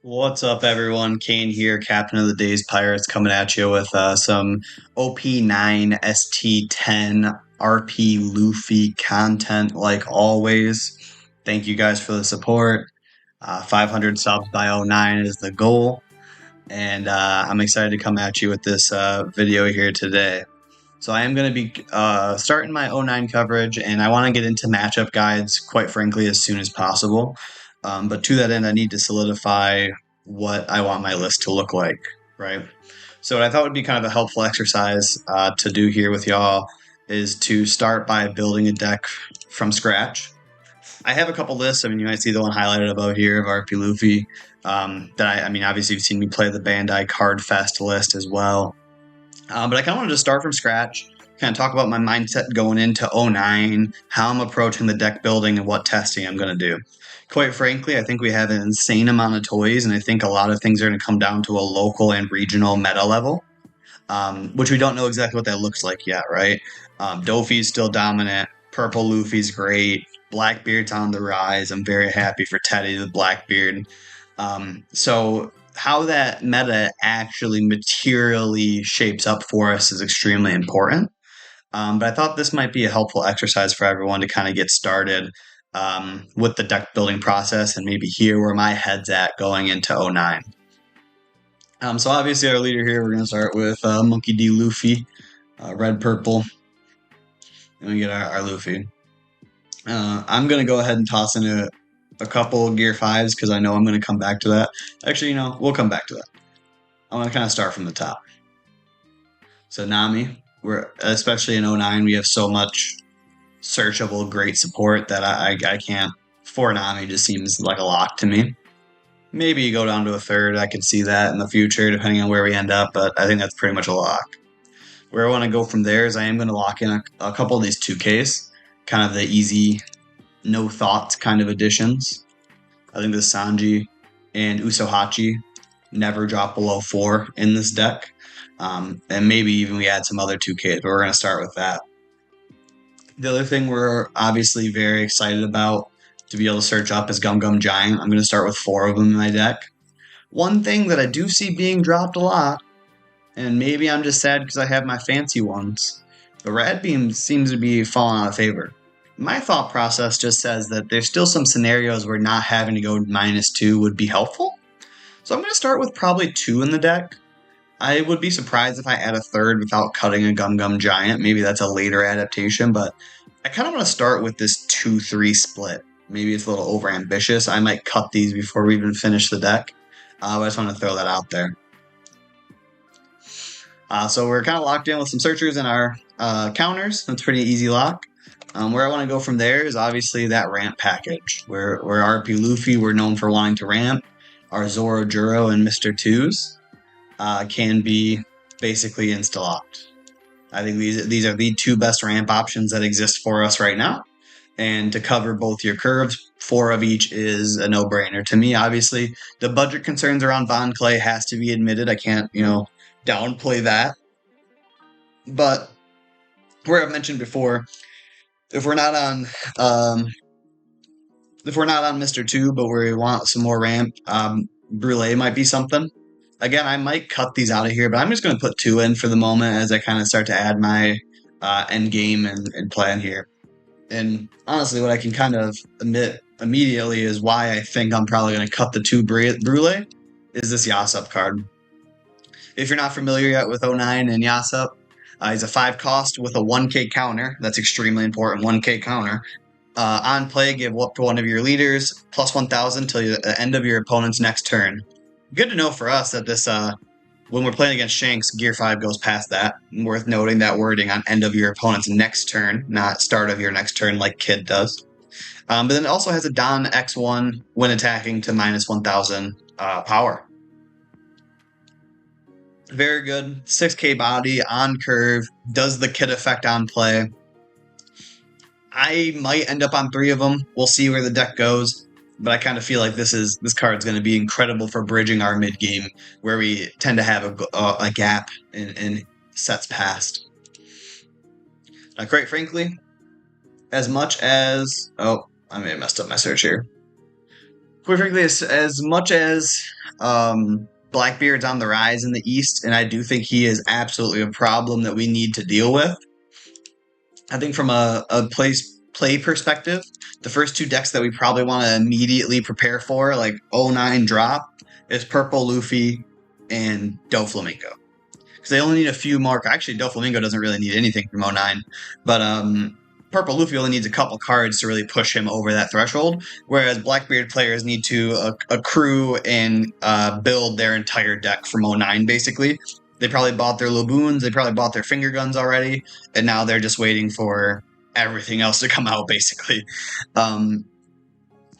What's up, everyone? Kane here, Captain of the Day's Pirates, coming at you with some OP9 ST10 RP Luffy content, like always. Thank you guys for the support. 500 subs by '09 is the goal, and I'm excited to come at you with this video here today. So I am going to be starting my '09 coverage, and I want to get into matchup guides, quite frankly, as soon as possible. But to that end, I need to solidify what I want my list to look like, right? So what I thought would be kind of a helpful exercise to do here with y'all is to start by building a deck from scratch. I have a couple lists. I mean, you might see the one highlighted above here of RP Luffy. I mean, obviously you've seen me play the Bandai Card Fest list as well. But I kind of wanted to start from scratch, kind of talk about my mindset going into '09, how I'm approaching the deck building, and what testing I'm going to do. Quite frankly, I think we have an insane amount of toys, and I think a lot of things are going to come down to a local and regional meta level, which we don't know exactly what that looks like yet, right? Dofi's still dominant. Purple Luffy's great. Blackbeard's on the rise. I'm very happy for Teddy the Blackbeard. So how that meta actually materially shapes up for us is extremely important. But I thought this might be a helpful exercise for everyone to kind of get started with the deck building process and maybe hear where my head's at going into '09. So obviously our leader here, we're going to start with Monkey D. Luffy, red, purple. Then we get our Luffy. I'm going to go ahead and toss in a couple Gear 5s because I know I'm going to come back to that. Actually, we'll come back to that. I want to kind of start from the top. So Nami, especially in '09, we have so much searchable, great support that I can't. For Nami just seems like a lock to me. Maybe you go down to a third. I could see that in the future, depending on where we end up, but I think that's pretty much a lock. Where I want to go from there is I am going to lock in a couple of these 2Ks, kind of the easy, no thoughts kind of additions. I think the Sanji and Usohachi never drop below 4 in this deck. And maybe even we add some other 2Ks, but we're going to start with that. The other thing we're obviously very excited about to be able to search up is Gum Gum Giant. I'm going to start with 4 of them in my deck. One thing that I do see being dropped a lot, and maybe I'm just sad because I have my fancy ones, but Rad Beam seems to be falling out of favor. My thought process just says that there's still some scenarios where not having to go -2 would be helpful. So I'm going to start with probably 2 in the deck. I would be surprised if I add a third without cutting a Gum Gum Giant. Maybe that's a later adaptation, but I kind of want to start with this 2-3 split. Maybe it's a little overambitious. I might cut these before we even finish the deck. I just want to throw that out there. So we're kind of locked in with some searchers and our counters. That's a pretty easy lock. Where I want to go from there is obviously that ramp package. Where RP Luffy, we're known for wanting to ramp. Our Zoro Juro and Mr. 2s can be basically insta-locked. I think these are the 2 best ramp options that exist for us right now. And to cover both your curves, 4 of each is a no-brainer. To me, obviously, the budget concerns around Von Clay has to be admitted. I can't, downplay that. But where I've mentioned before, if we're not on Mr. 2, but we want some more ramp, Brulee might be something. Again, I might cut these out of here, but I'm just going to put 2 in for the moment as I kind of start to add my end game and plan here. And honestly, what I can kind of admit immediately is why I think I'm probably going to cut the 2 Brulee is this Yasop card. If you're not familiar yet with '09 and Yasop, he's a 5 cost with a 1K counter. That's extremely important, 1K counter. On play, give up to one of your leaders, plus 1,000 till the end of your opponent's next turn. Good to know for us that this, when we're playing against Shanks, Gear 5 goes past that. Worth noting that wording on end of your opponent's next turn, not start of your next turn like Kid does. But then it also has a Don X1 when attacking to -1,000 power. Very good. 6K body, on curve, does the Kid effect on play. I might end up on 3 of them. We'll see where the deck goes. But I kind of feel like this card's going to be incredible for bridging our mid game, where we tend to have a gap in sets past. Quite frankly, as much as I may have messed up my search here. quite frankly, as much as Blackbeard's on the rise in the East, and I do think he is absolutely a problem that we need to deal with. I think from a play perspective, the first two decks that we probably want to immediately prepare for, like 09 drop, is Purple Luffy and Doflamingo. Because they only need a few more. Actually, Doflamingo doesn't really need anything from 09, but Purple Luffy only needs a couple cards to really push him over that threshold, whereas Blackbeard players need to accrue and build their entire deck from 09, basically. They probably bought their Laboons, they probably bought their finger guns already, and now they're just waiting for everything else to come out, basically.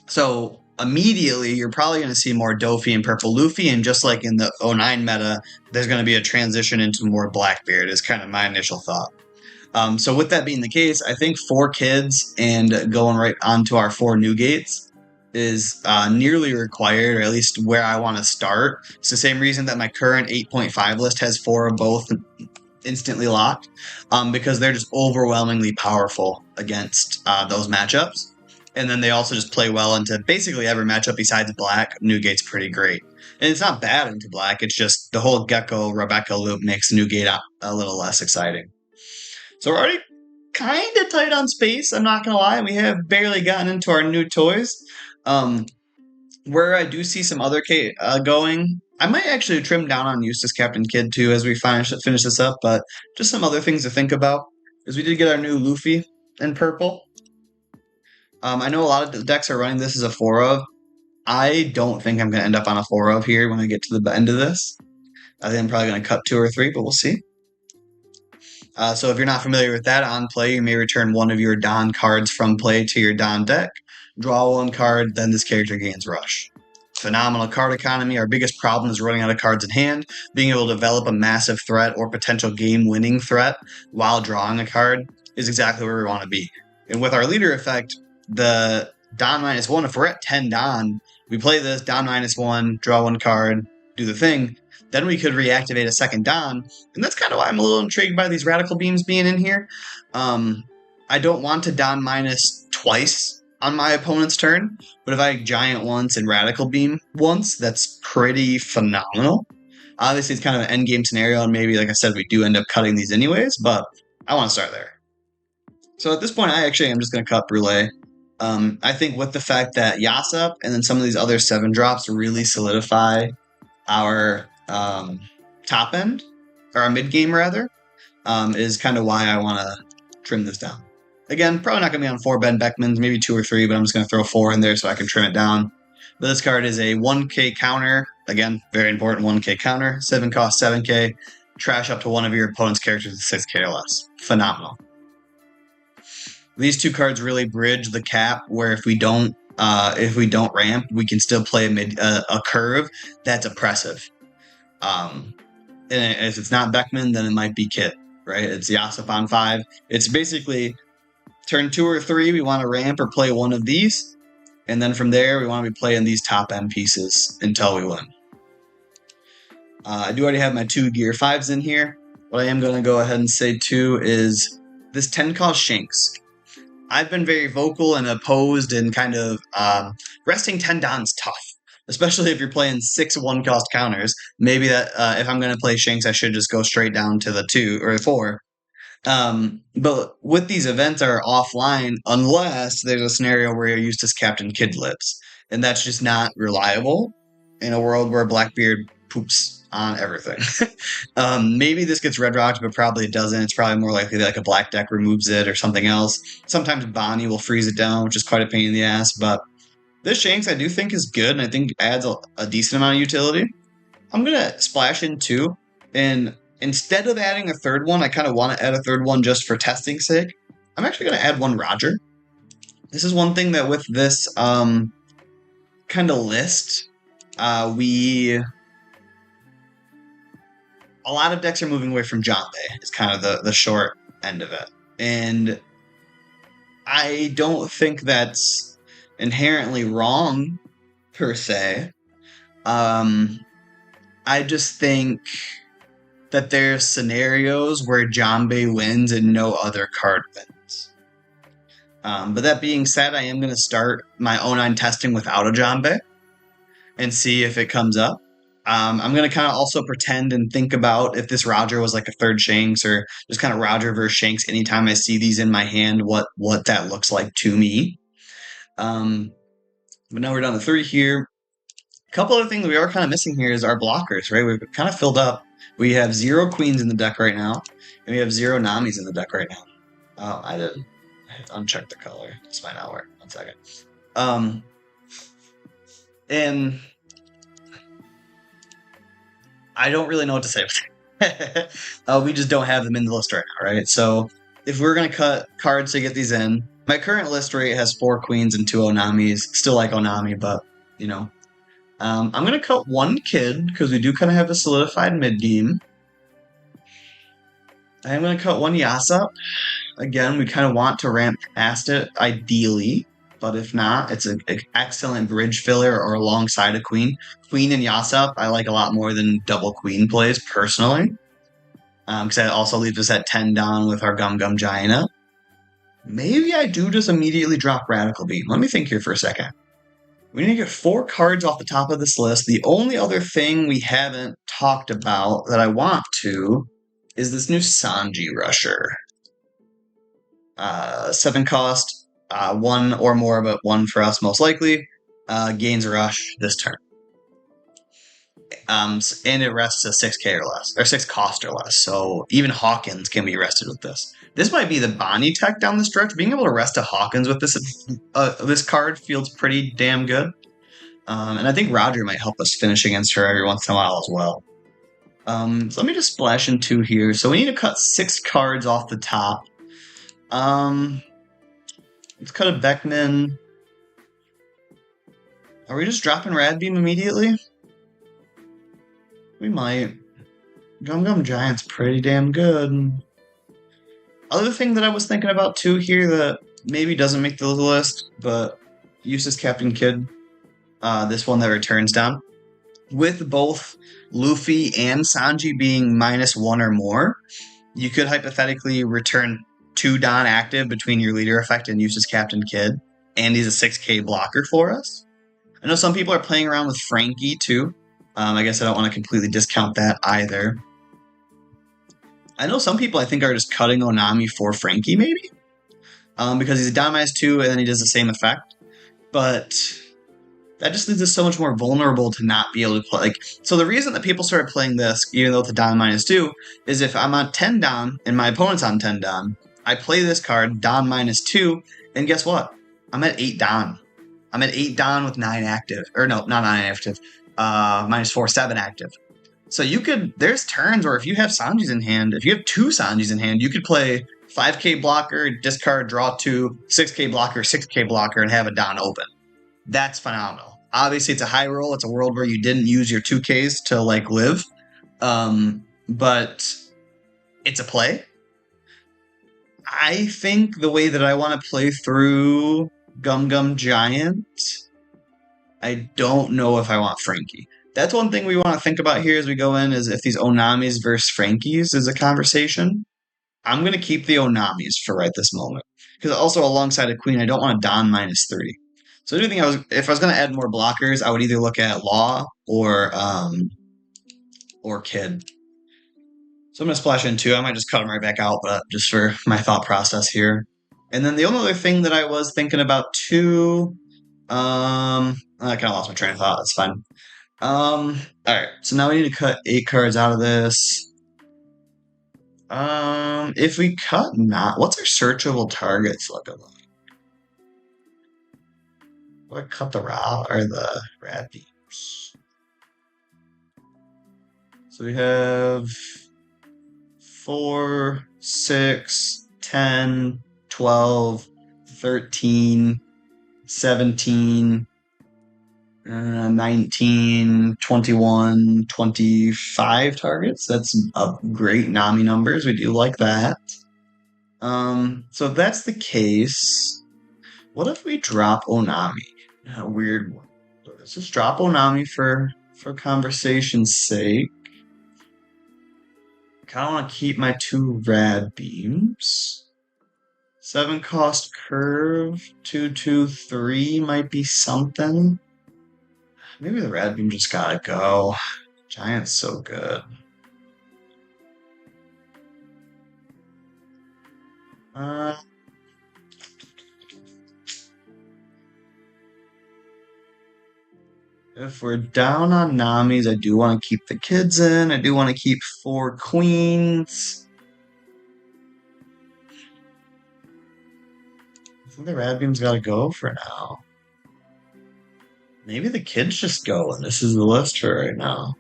So immediately, you're probably going to see more Dofi and Purple Luffy, and just like in the 09 meta, there's going to be a transition into more Blackbeard, is kind of my initial thought. So with that being the case, I think 4 kids and going right onto our 4 new gates is nearly required, or at least where I want to start. It's the same reason that my current 8.5 list has 4 of both instantly locked, because they're just overwhelmingly powerful against those matchups. And then they also just play well into basically every matchup besides black. Newgate's pretty great. And it's not bad into black, it's just the whole Gecko Rebecca loop makes Newgate a little less exciting. So we're already kind of tight on space, I'm not going to lie. We have barely gotten into our new toys. Where I do see some other going, I might actually trim down on Eustace Captain Kidd too as we finish this up, but just some other things to think about is we did get our new Luffy in purple. I know a lot of the decks are running this as a 4 of. I don't think I'm going to end up on a 4 of here when I get to the end of this. I think I'm probably going to cut 2 or 3, but we'll see. So if you're not familiar with that, on play, you may return one of your Don cards from play to your Don deck. Draw 1 card, then this character gains Rush. Phenomenal card economy. Our biggest problem is running out of cards in hand. Being able to develop a massive threat or potential game-winning threat while drawing a card is exactly where we want to be. And with our leader effect, the Don -1, if we're at 10 Don, we play this, Don -1, draw 1 card, do the thing, then we could reactivate a second Don, and that's kind of why I'm a little intrigued by these Radical Beams being in here. I don't want to Don minus twice on my opponent's turn, but if I Giant once and Radical Beam once, that's pretty phenomenal. Obviously, it's kind of an endgame scenario, and maybe, like I said, we do end up cutting these anyways, but I want to start there. So at this point, I actually am just going to cut Brûlé. I think with the fact that Yasop and then some of these other 7 drops really solidify our top end, or our mid game rather, is kind of why I want to trim this down. Again, probably not going to be on 4 Ben Beckmans, maybe 2 or 3, but I'm just going to throw 4 in there so I can trim it down. But this card is a 1k counter. Again, very important 1k counter. 7 cost 7k. Trash up to one of your opponent's characters with 6k or less. Phenomenal. These 2 cards really bridge the cap where if we don't ramp, we can still play a curve that's oppressive. And if it's not Beckman, then it might be Kit, right? It's Yasop on 5. It's basically turn 2 or 3, we want to ramp or play one of these, and then from there, we want to be playing these top end pieces until we win. I do already have my 2 Gear 5s in here. What I am going to go ahead and say too is this 10 cost Shanks. I've been very vocal and opposed and kind of resting 10 Don's tough, especially if you're playing 6 1-cost counters. Maybe that if I'm going to play Shanks, I should just go straight down to the 2 or 4. But with these events are offline unless there's a scenario where your Eustace Captain Kidd lives, and that's just not reliable in a world where Blackbeard poops on everything. Maybe this gets red rocked, but probably it doesn't. It's probably more likely that like a black deck removes it or something else. Sometimes Bonnie will freeze it down, which is quite a pain in the ass, but this Shanks I do think is good, and I think adds a decent amount of utility. I'm going to splash in 2, and instead of adding a 3rd one, I kind of want to add a 3rd one just for testing's sake. I'm actually going to add 1 Roger. This is one thing that with this kind of list, a lot of decks are moving away from Jambe. It's kind of the short end of it. And I don't think that's inherently wrong, per se. I just think that there's scenarios where Jambe wins and no other card wins. But that being said, I am going to start my 09 testing without a Jambe. and see if it comes up. I'm going to kind of also pretend and think about if this Roger was like a third Shanks or just kind of Roger versus Shanks anytime I see these in my hand, what that looks like to me. But now we're down to 3 here. A couple other things we are kind of missing here is our blockers, right? We've kind of filled up. We have 0 queens in the deck right now, and we have 0 Namis in the deck right now. Oh, I didn't uncheck the color. This might not work. 1 second. And I don't really know what to say. We just don't have them in the list right now, right? So if we're going to cut cards to get these in, my current list rate has 4 queens and 2 Onamis. Still like Onami, but, you know. I'm going to cut 1 kid, because we do kind of have a solidified mid-game. I'm going to cut 1 Yasop. Again, we kind of want to ramp past it, ideally. But if not, it's an excellent bridge filler or alongside a queen. Queen and Yasop I like a lot more than double queen plays, personally. Because that also leaves us at 10 down with our Gum Gum Giant. Maybe I do just immediately drop Radical Beam. Let me think here for a second. We need to get 4 cards off the top of this list. The only other thing we haven't talked about that I want to is this new Sanji Rusher. 7 cost, 1 or more, but 1 for us most likely. Gains Rush this turn. And it rests to 6k or less, or 6 cost or less. So even Hawkins can be rested with this. This might be the Bonnie tech down the stretch. Being able to rest a Hawkins with this card feels pretty damn good. And I think Roger might help us finish against her every once in a while as well. So let me just splash in 2 here. So we need to cut 6 cards off the top. Let's cut a Beckman. Are we just dropping Rad Beam immediately? We might. Gum Gum Giant's pretty damn good. Other thing that I was thinking about too here that maybe doesn't make the list, but uses Captain Kid. This one that returns down. With both Luffy and Sanji being -1 or more, you could hypothetically return 2 Don active between your leader effect and uses Captain Kid, and he's a 6k blocker for us. I know some people are playing around with Frankie too. I guess I don't want to completely discount that either. I know some people I think are just cutting Onami for Frankie maybe, because he's a Don -2 and then he does the same effect. But that just leaves us so much more vulnerable to not be able to play. So the reason that people started playing this, even though it's a Don -2, is if I'm on 10 Don and my opponent's on 10 Don, I play this card, Don -2, and guess what? I'm at 8 Don. I'm at 8 Don with 9 active. Or no, not 9 active. -4, 7 active. So there's turns where if you have Sanjis in hand, if you have 2 Sanjis in hand, you could play 5k blocker, discard, draw 2, 6k blocker, 6k blocker, and have a Don open. That's phenomenal. Obviously, it's a high roll. It's a world where you didn't use your 2Ks to live. But it's a play. I think the way that I want to play through Gum Gum Giant, I don't know if I want Frankie. That's one thing we want to think about here as we go in, is if these Onamis versus Frankies is a conversation. I'm going to keep the Onamis for right this moment. Because also alongside a Queen, I don't want a Don -3. So I do think if I was going to add more blockers, I would either look at Law or Kid. So I'm going to splash in 2. I might just cut them right back out, but just for my thought process here. And then the only other thing that I was thinking about too, I kind of lost my train of thought. That's fine. Alright, so now we need to cut 8 cards out of this. If we cut what's our searchable targets looking like? Do I cut the Rob or the Rad Beams? So we have 4, 6, 10, 12, 13, 17, 19, 21, 25 targets. That's great Nami numbers. We do like that. So if that's the case, what if we drop Onami? A weird one. Let's just drop Onami for conversation's sake. Kind of want to keep my 2 Rad Beams. 7 cost curve, 2, 2, 3 might be something. Maybe the Rad Beam just gotta go. Giant's so good. Uh, if we're down on Namis, I do want to keep the kids in. I do want to keep 4 queens. I think the Rad Beam's gotta go for now. Maybe the kids just go, and this is the list for right now.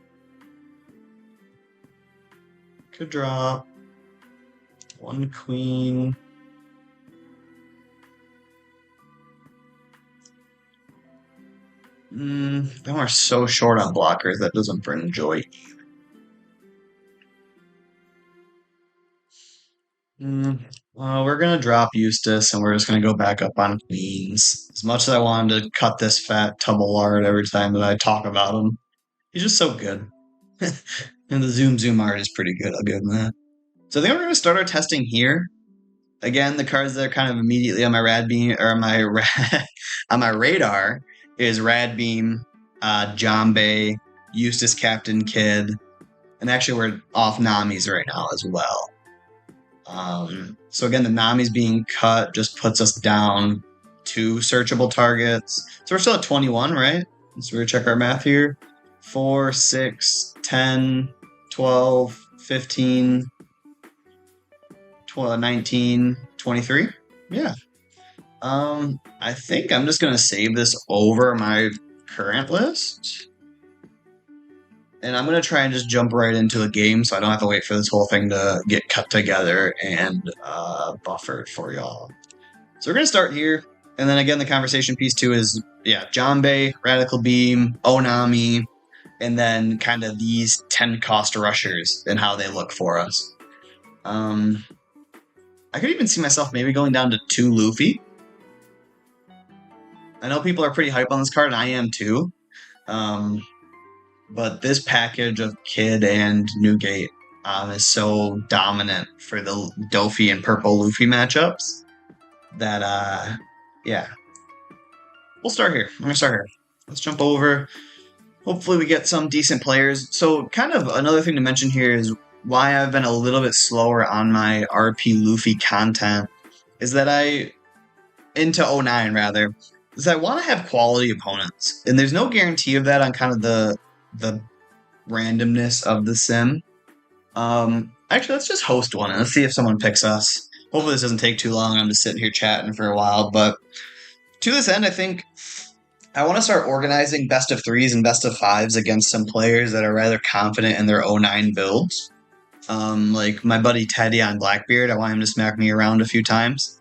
Could drop 1 queen. Then we're so short on blockers that doesn't bring joy. Well, we're gonna drop Eustace and we're just gonna go back up on queens. As much as I wanted to cut this fat Tubblard every time that I talk about him, he's just so good. And the zoom art is pretty good, I'll give him that. So I think we're gonna start our testing here. Again, the cards that are kind of immediately on my rad beam or on my on my radar is Rad Beam, Jambay, Eustace Captain Kid, and actually we're off Nami's right now as well. So again, the Nami's being cut just puts us down 2 searchable targets. So we're still at 21, right? So we're check our math here. 4, 6, 10, 12, 15, 12, 19, 23. Yeah. I think I'm just gonna save this over my current list. And I'm gonna try and just jump right into a game so I don't have to wait for this whole thing to get cut together and buffered for y'all. So we're gonna start here. And then again, the conversation piece too is, Jambay, Radical Beam, Onami, and then kind of these 10 cost rushers and how they look for us. I could even see myself maybe going down to 2 Luffy. I know people are pretty hype on this card, and I am too. But this package of Kid and Newgate is so dominant for the Dofi and Purple Luffy matchups that, we'll start here. I'm going to start here. Let's jump over. Hopefully we get some decent players. So kind of another thing to mention here is why I've been a little bit slower on my RP Luffy content is that into 09 rather, is I want to have quality opponents. And there's no guarantee of that on kind of the randomness of the sim. Actually, let's just host one and let's see if someone picks us. Hopefully this doesn't take too long. I'm just sitting here chatting for a while. But to this end, I think I want to start organizing best of 3s and best of 5s against some players that are rather confident in their 09 builds. Like my buddy Teddy on Blackbeard, I want him to smack me around a few times.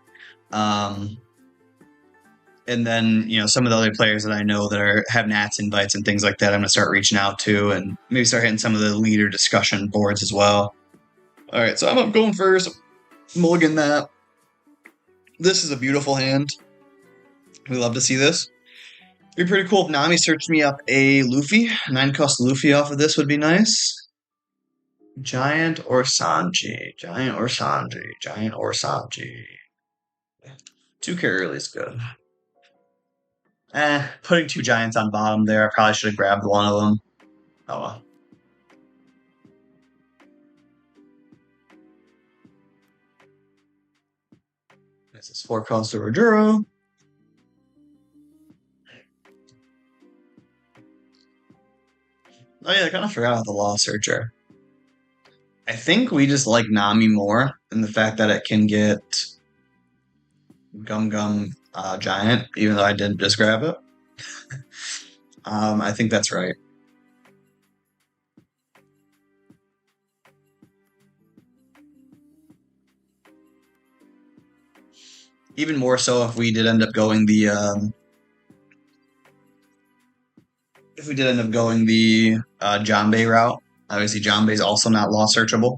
And then, some of the other players that I know that have Nats invites and things like that, I'm going to start reaching out to and maybe start hitting some of the leader discussion boards as well. All right, so I'm up going first. Mulligan that. This is a beautiful hand. We love to see this. It'd be pretty cool if Nami searched me up a Luffy. 9-cost Luffy off of this would be nice. Giant or Sanji. Giant or Sanji. Giant or Sanji. 2K early is good. Putting 2 giants on bottom there. I probably should have grabbed one of them. Oh well. This is 4-cost Rojuro. Oh yeah, I kind of forgot about the Law Searcher. I think we just like Nami more in the fact that it can get Gum Giant, even though I didn't just grab it. I think that's right. Even more so if we did end up going the Jambay route. Obviously, Jambay's also not law searchable.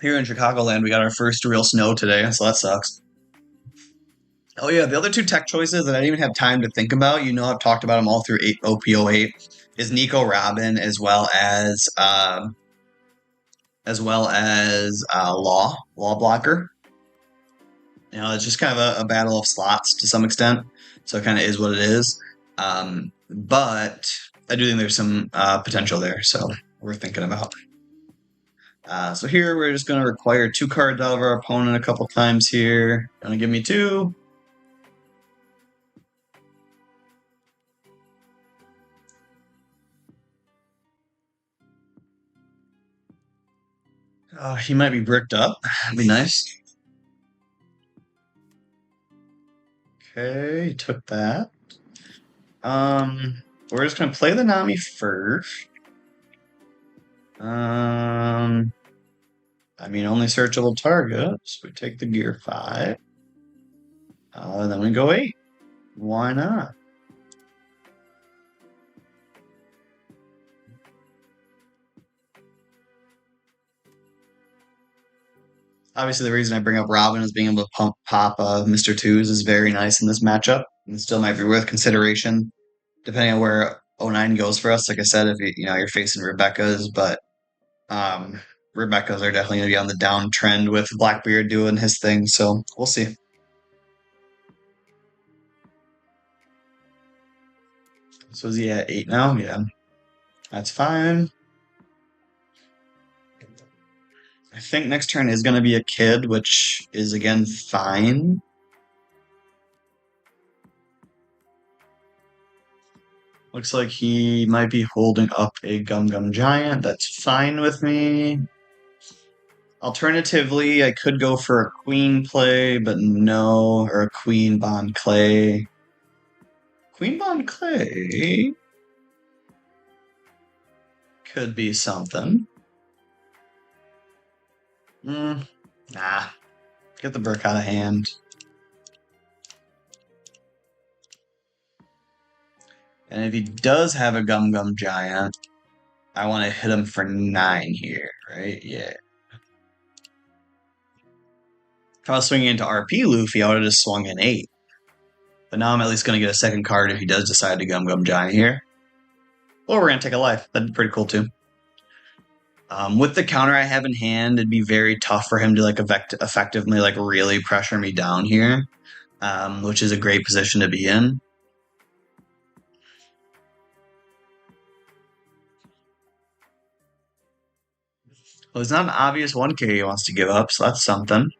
Here in Chicagoland, we got our first real snow today, so that sucks. Oh yeah, the other two tech choices that I didn't even have time to think about. You know, I've talked about them all through OP08. Is Nico Robin as well as Law Blocker. You know, it's just kind of a battle of slots to some extent. So it kind of is what it is. But I do think there's some potential there. So we're thinking about. So here we're just going to require 2 cards out of our opponent a couple times here. Gonna give me 2. He might be bricked up. That'd be nice. Okay, he took that. We're just gonna play the Nami first. I mean, only searchable targets. We take the Gear 5. Then we go 8. Why not? Obviously, the reason I bring up Robin is being able to pop Mr. Twos is very nice in this matchup, and still might be worth consideration, depending on where O9 goes for us. Like I said, if you're facing Rebecca's, but um, Rebecca's are definitely going to be on the downtrend with Blackbeard doing his thing, so we'll see. So is he at 8 now? Yeah, that's fine. I think next turn is going to be a kid, which is again fine. Looks like he might be holding up a Gum Gum Giant. That's fine with me. Alternatively, I could go for a Queen play, but no, or a Queen Bond Clay. Queen Bond Clay could be something. Nah. Get the brick out of hand. And if he does have a Gum Gum Giant, I want to hit him for 9 here, right? Yeah. If I was swinging into RP Luffy, I would have just swung in 8. But now I'm at least going to get a second card if he does decide to Gum Gum Giant here. Or we're going to take a life. That'd be pretty cool too. With the counter I have in hand, it'd be very tough for him to effectively really pressure me down here, which is a great position to be in. Well, it's not an obvious 1K he wants to give up, so that's something.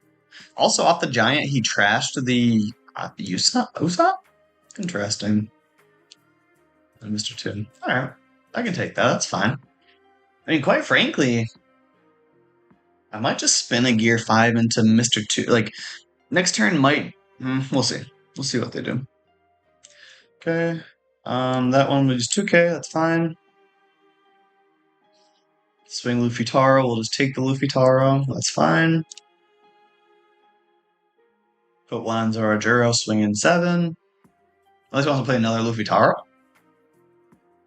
Also, off the Giant, he trashed the Usopp? Interesting. And Mr. Toon. Alright, I can take that, that's fine. I mean, quite frankly, I might just spin a Gear 5 into Mr. 2. Next turn might... we'll see. We'll see what they do. Okay. That one was 2K, that's fine. Swing Luffy Taro, we'll just take the Luffy Taro, that's fine. Put 1 on Zorajuro, swing in 7. Unless he wants to play another Luffy Taro.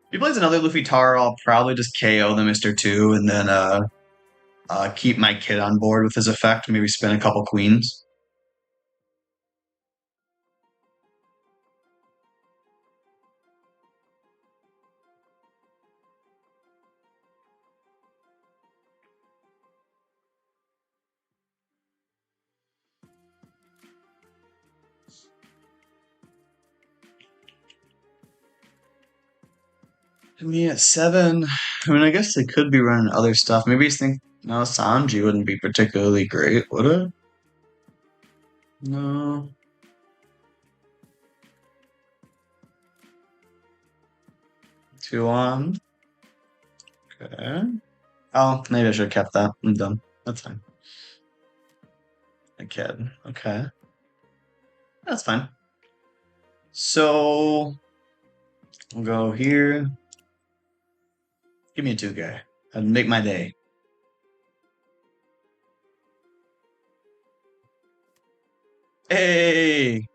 If he plays another Luffy Taro, I'll probably just KO the Mr. 2 and then keep my kid on board with his effect, maybe spin a couple queens. Me at 7. I mean, I guess they could be running other stuff. Maybe he's thinking, no, Sanji wouldn't be particularly great, would it? No. Two on. Okay. Oh, maybe I should have kept that. I'm done. That's fine. A kid. Okay. That's fine. So we'll go here. Give me a 2 guy. That'd make my day. Hey!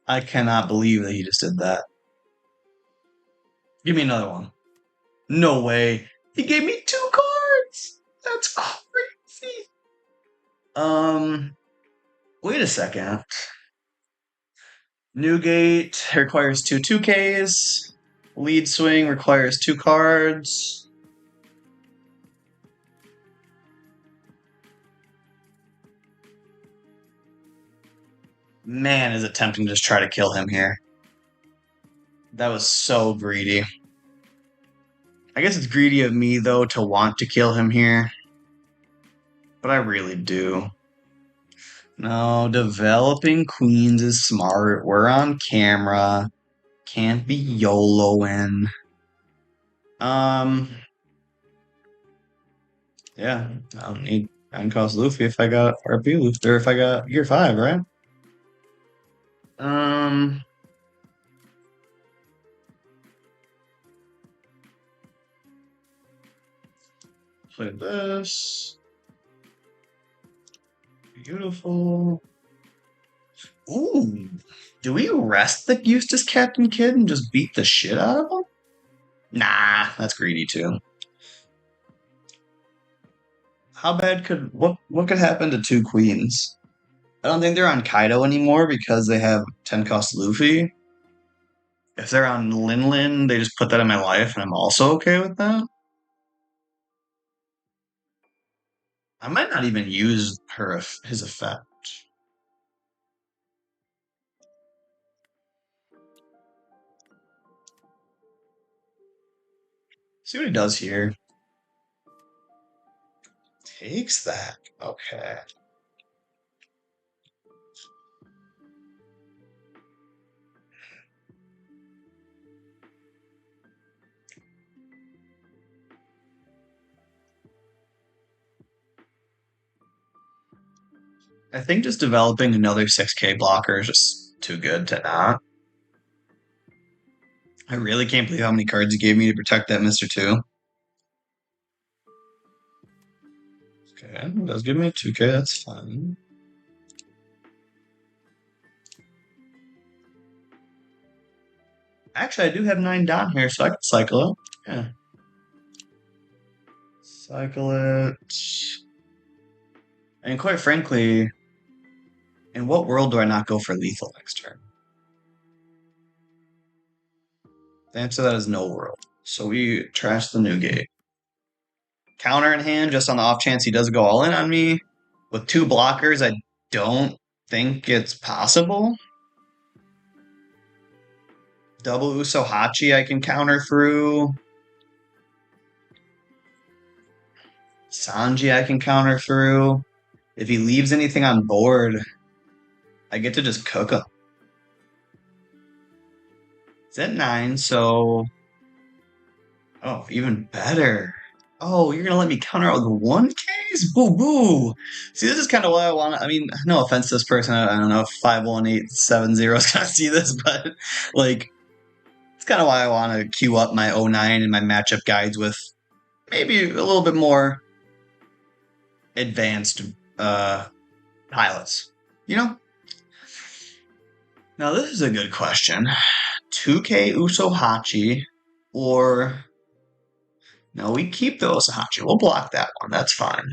I cannot believe that he just did that. Give me another one. No way. He gave me 2 cards! That's crazy. Wait a second. Newgate requires two 2Ks. Lead swing requires 2 cards. Man, is it tempting to just try to kill him here. That was so greedy. I guess it's greedy of me, though, to want to kill him here. But I really do. No, developing queens is smart. We're on camera. Can't be YOLOing. Yeah, I don't need cost Luffy if I got RP Luffy, or if I got Gear 5, right? Um, play this. Beautiful. Ooh, do we rest the Eustace Captain Kid and just beat the shit out of him? Nah, that's greedy too. How bad could what could happen to two queens? I don't think they're on Kaido anymore because they have 10 cost Luffy. If they're on Lin, they just put that in my life, and I'm also okay with that. I might not even use his effect. See what he does here. Takes that. Okay. I think just developing another 6K blocker is just too good to not. I really can't believe how many cards he gave me to protect that Mr. 2. Okay, it does give me a 2K, that's fine. Actually, I do have 9 down here, so I can cycle it. Yeah. Cycle it. And quite frankly, in what world do I not go for lethal next turn? The answer to that is no world. So we trash the Newgate. Counter in hand, just on the off chance he does go all in on me. With 2 blockers, I don't think it's possible. Double Usohachi I can counter through. Sanji I can counter through. If he leaves anything on board, I get to just cook him. It's at 9, so... Oh, even better. Oh, you're gonna let me counter out with 1Ks? Boo boo! See, this is kind of why I want to... I mean, no offense to this person, I don't know if 51870 is gonna see this, but, like, it's kind of why I want to queue up my 09 and my matchup guides with maybe a little bit more advanced pilots. You know? Now, this is a good question. 2K Usohachi or... No, we keep the Usohachi. We'll block that one. That's fine.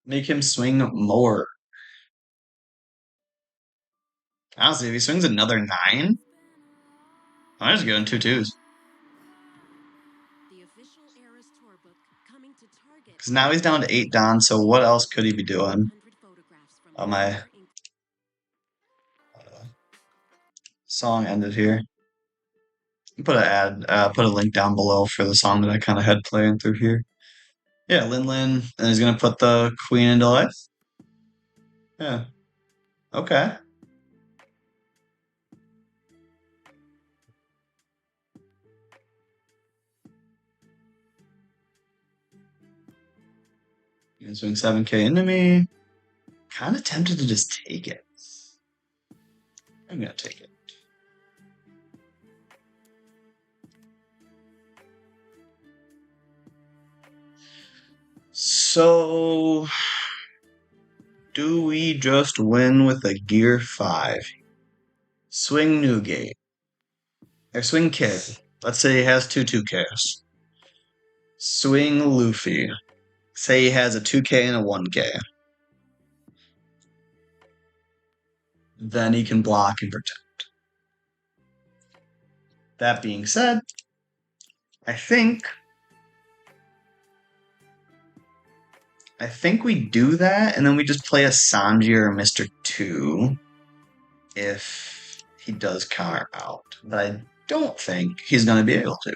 Make him swing more. Honestly, if he swings another 9, I'm just going 2-2s. Because now he's down to 8 Don, so what else could he be doing? Oh, my song ended here. Put a link down below for the song that I kind of had playing through here. Yeah, Lin, and he's gonna put the queen into life. Yeah. Okay. You can swing 7K into me. Kind of tempted to just take it. I'm gonna take it. So, do we just win with a Gear 5? Swing Newgate. Or swing Kid. Let's say he has 2 2Ks. Swing Luffy. Say he has a 2K and a 1K. Then he can block and protect. That being said, I think we do that, and then we just play a Sanji or a Mr. 2 if he does counter out. But I don't think he's going to be able to.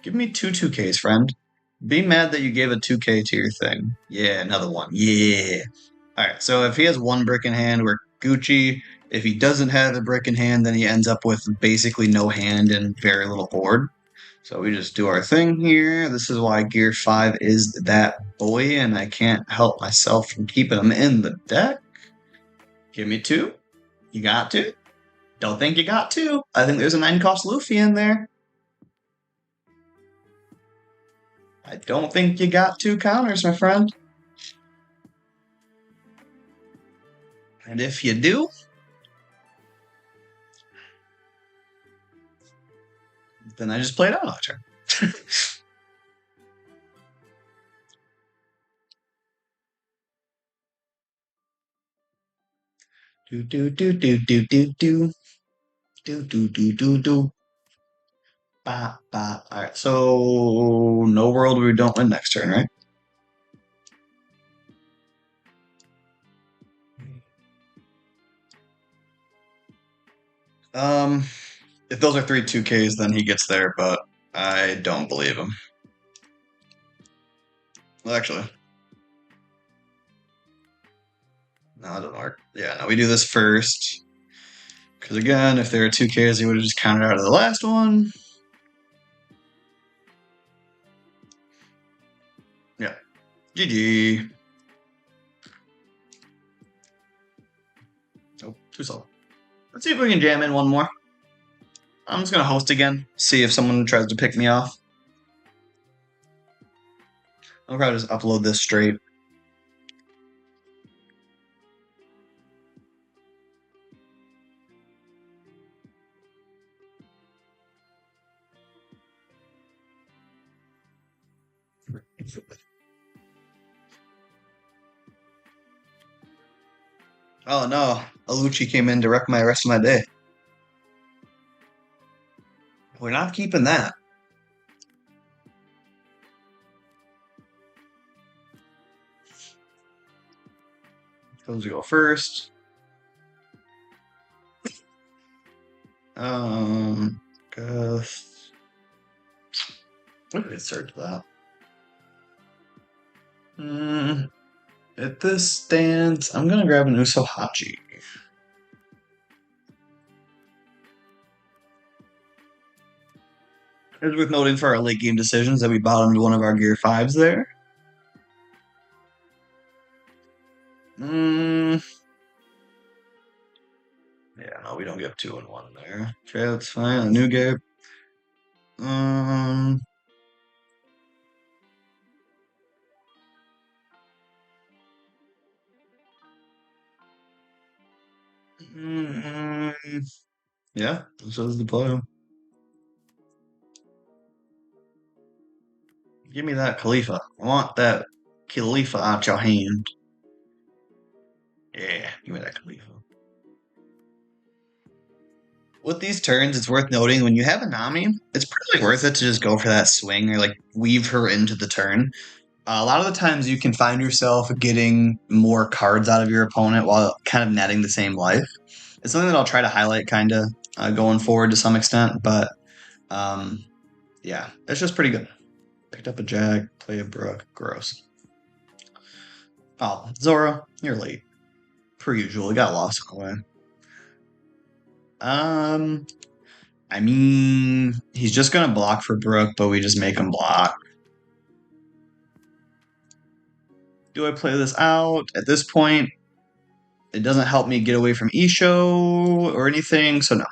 Give me two 2Ks, friend. Be mad that you gave a 2K to your thing. Yeah, another one. Yeah. Alright, so if he has one brick in hand, we're Gucci. If he doesn't have a brick in hand, then he ends up with basically no hand and very little board. So we just do our thing here. This is why Gear 5 is that boy, and I can't help myself from keeping him in the deck. Give me two. You got to. Don't think you got to. I think there's a 9-cost Luffy in there. I don't think you got two counters, my friend. And if you do, then I just played out my turn. do do do do do do do do do do do do. Ba ba. All right. So no world we don't win next turn, right? If those are 3 2Ks, then he gets there, but I don't believe him. Well, actually, no, it doesn't work. Yeah, no, we do this first. Because again, if there are 2Ks, he would have just counted out of the last one. Yeah. GG. Oh, too slow. Let's see if we can jam in one more. I'm just going to host again, see if someone tries to pick me off. I'll probably just upload this straight. Oh no, Lucci came in to wreck my rest of my day. We're not keeping that. Those go first. Guess. What did it search that? At this stance, I'm gonna grab an Usohachi. It's worth noting for our late game decisions that we bottomed one of our Gear 5s there. Yeah, no, we don't get 2 and 1 there. Okay, that's fine. A new game. Yeah, this is the play. Give me that Khalifa. I want that Khalifa out your hand. Yeah, give me that Khalifa. With these turns, it's worth noting when you have a Nami, it's probably worth it to just go for that swing or like weave her into the turn. A lot of the times you can find yourself getting more cards out of your opponent while kind of netting the same life. It's something that I'll try to highlight kind of going forward to some extent, but yeah, it's just pretty good. Picked up a Jag, play a Brook, gross. Oh, Zora, you're late. Per usual, got lost on the way. I mean, he's just gonna block for Brook, but we just make him block. Do I play this out? At this point, it doesn't help me get away from Isho or anything, so no.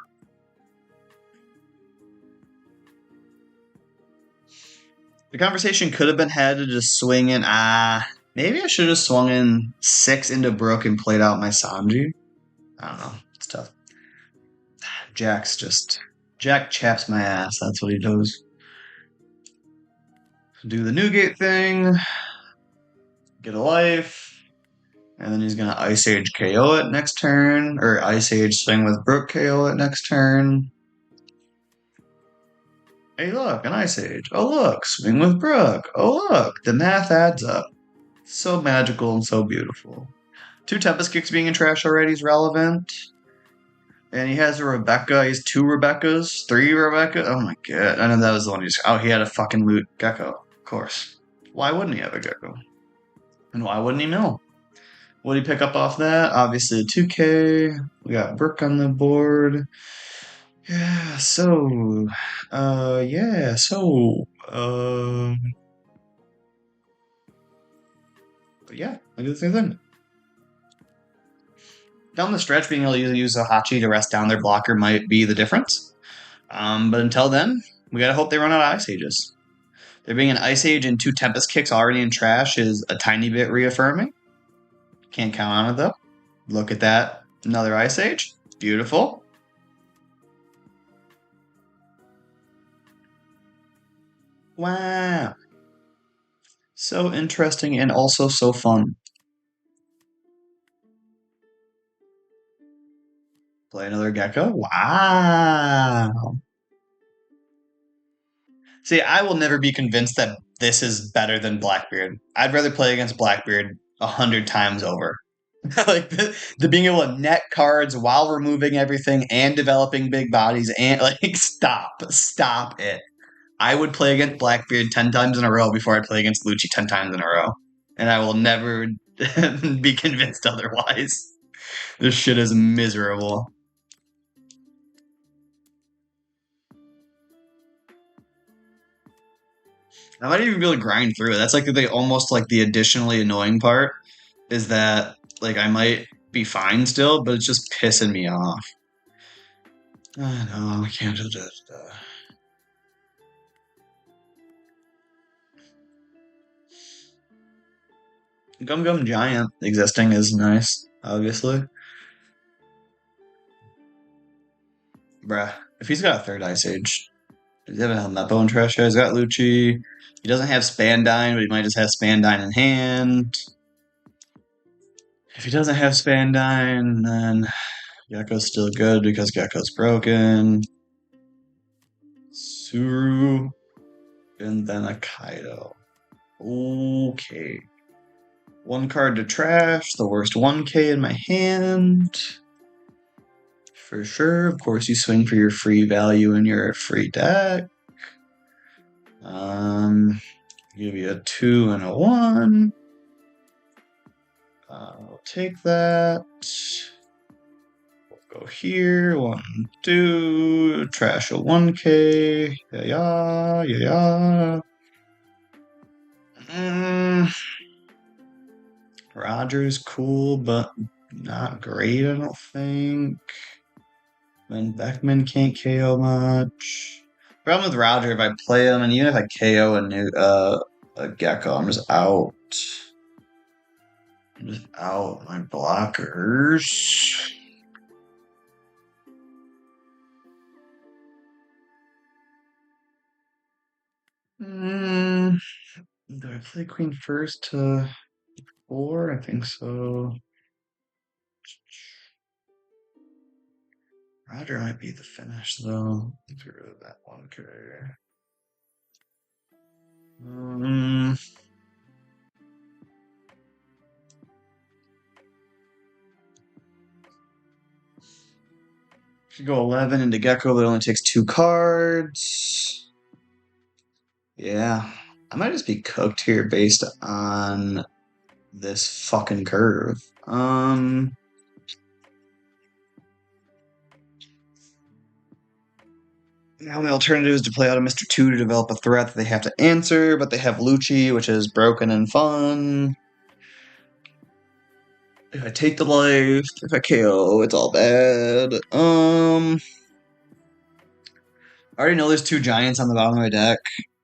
The conversation could have been had to just swing in. Maybe I should have swung in 6 into Brook and played out my Sanji. I don't know. It's tough. Jack chaps my ass. That's what he does. Do the Newgate thing. get a life. And then he's gonna Ice Age KO it next turn. Or Ice Age Swing with Brook KO it next turn. Hey look, an Ice Age. Oh look, Swing with Brook. Oh look, the math adds up. So magical and so beautiful. 2 Tempest Kicks being in trash already is relevant. And he has a Rebecca. He has 2 Rebeccas, 3 Rebecca. Oh my god. I know that was the one he just. Oh, he had a fucking loot Gecko. Of course. Why wouldn't he have a Gecko? And why wouldn't he mill? What did he pick up off that? Obviously, a 2K. We got Brook on the board. Yeah, so. Yeah, so. But yeah, I do the same thing. Down the stretch, being able to use a Hachi to rest down their blocker might be the difference. But until then, we gotta hope they run out of Ice Ages. There being an Ice Age and 2 Tempest Kicks already in trash is a tiny bit reaffirming. Can't count on it though. Look at that. Another Ice Age. Beautiful. Wow. So interesting and also so fun. Play another Gecko. Wow. See, I will never be convinced that this is better than Blackbeard. I'd rather play against Blackbeard 100 times over. Like the being able to net cards while removing everything and developing big bodies and like stop it. I would play against Blackbeard 10 times in a row before I play against Lucci 10 times in a row. And I will never be convinced otherwise. This shit is miserable. I might even be able to grind through it. That's like the almost like the additionally annoying part is that like I might be fine still, but it's just pissing me off. I know I can't do this. Gum Gum Giant existing is nice, obviously. Bruh, if he's got a 3rd Ice Age, does he have a Helmeppo in trash? He's got Lucci. He doesn't have Spandine, but he might just have Spandine in hand. If he doesn't have Spandine, then Gecko's still good because Gecko's broken. Suru, and then a Kaido. Okay. 1 card to trash, the worst 1K in my hand. For sure. Of course, you swing for your free value in your free deck. Give you a 2 and a 1. I'll take that. We'll go here. 1, 2. Trash a 1K. Yeah. Roger's cool, but not great, I don't think. Then Beckman can't KO much. Problem with Roger, if I play him, and even if I KO a Gecko, I'm just out. I'm just out my blockers. Do I play Queen first to 4? I think so. Roger might be the finish, though. Get rid of that 1K. Should go 11 into Gecko, but it only takes 2 cards. Yeah. I might just be cooked here based on this fucking curve. Now the alternative is to play out a Mr. 2 to develop a threat that they have to answer, but they have Lucci, which is broken and fun. If I take the life, if I KO, it's all bad. I already know there's 2 giants on the bottom of my deck,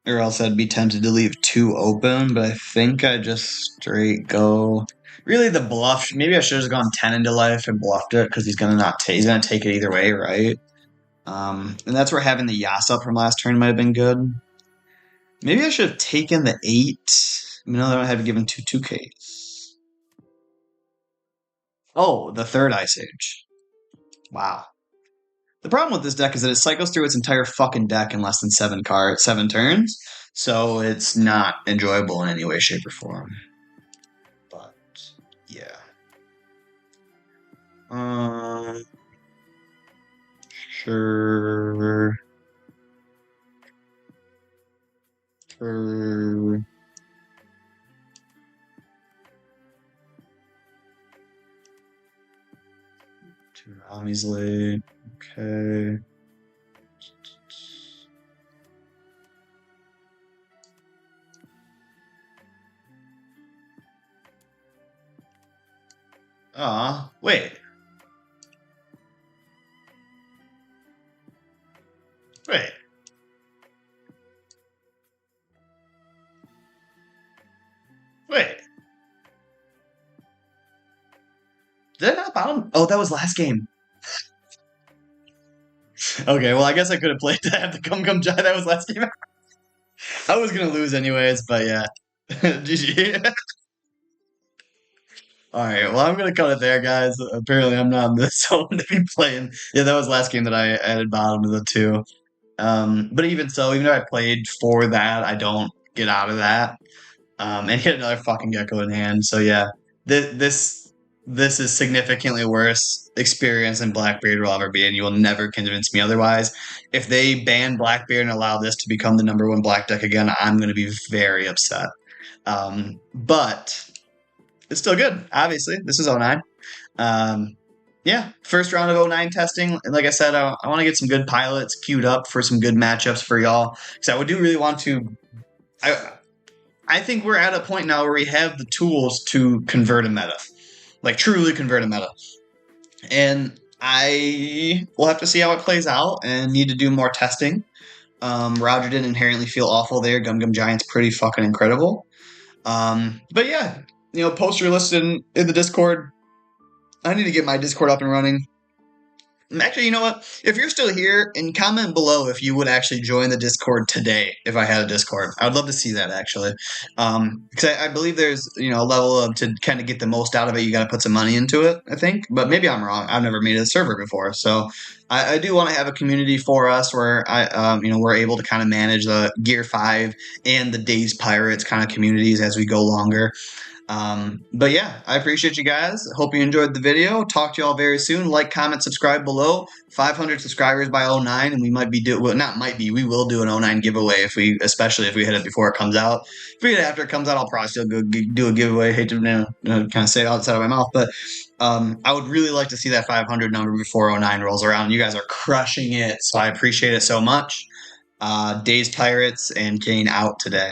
or else I'd be tempted to leave 2 open, but I think I just straight go. Really, the bluff. Maybe I should have gone 10 into life and bluffed it because he's gonna take it either way, right? And that's where having the Yas up from last turn might have been good. Maybe I should have taken the 8 No, they don't have to give him 2Ks. Oh, the third Ice Age. Wow. The problem with this deck is that it cycles through its entire fucking deck in less than 7 turns, so it's not enjoyable in any way, shape, or form. But yeah. Sure. Sure. Two Rami's late. Okay. Wait. Wait. Wait. Did I not bottom? Oh, that was last game. Okay, well, I guess I could have played that. The Come Jai, that was last game. I was gonna lose anyways, but yeah. GG. Alright, well, I'm gonna cut it there, guys. Apparently, I'm not in this zone to be playing. Yeah, that was last game that I added bottom to the two. But even so, even though I played for that, I don't get out of that. And hit another fucking Gecko in hand. So yeah, this is significantly worse experience than Blackbeard will ever be, and you will never convince me otherwise. If they ban Blackbeard and allow this to become the #1 black deck again, I'm going to be very upset. But it's still good. Obviously, this is 09. Yeah, first round of 09 testing. And like I said, I want to get some good pilots queued up for some good matchups for y'all, because I do really want to. I think we're at a point now where we have the tools to convert a meta, like truly convert a meta. And I will have to see how it plays out and need to do more testing. Roger didn't inherently feel awful there. Gum Giant's pretty fucking incredible. But yeah, post your list in the Discord. I need to get my Discord up and running. Actually, you know what? If you're still here, and comment below if you would actually join the Discord today if I had a Discord. I would love to see that, actually. Because I believe there's, a level of, to kind of get the most out of it, you got to put some money into it, I think. But maybe I'm wrong. I've never made a server before. So I do want to have a community for us where we're able to kind of manage the Gear 5 and the Days Pirates kind of communities as we go longer. But yeah, I appreciate you guys. Hope you enjoyed the video. Talk to y'all very soon. Like, comment, subscribe below. 500 subscribers by 09, and we might be we will do an 09 giveaway especially if we hit it before it comes out. If we hit it after it comes out, I'll probably still go do a giveaway. I hate to kind of say it outside of my mouth, but I would really like to see that 500 number before 09 rolls around. You guys are crushing it, so I appreciate it so much. Days Pirates and Kane out today.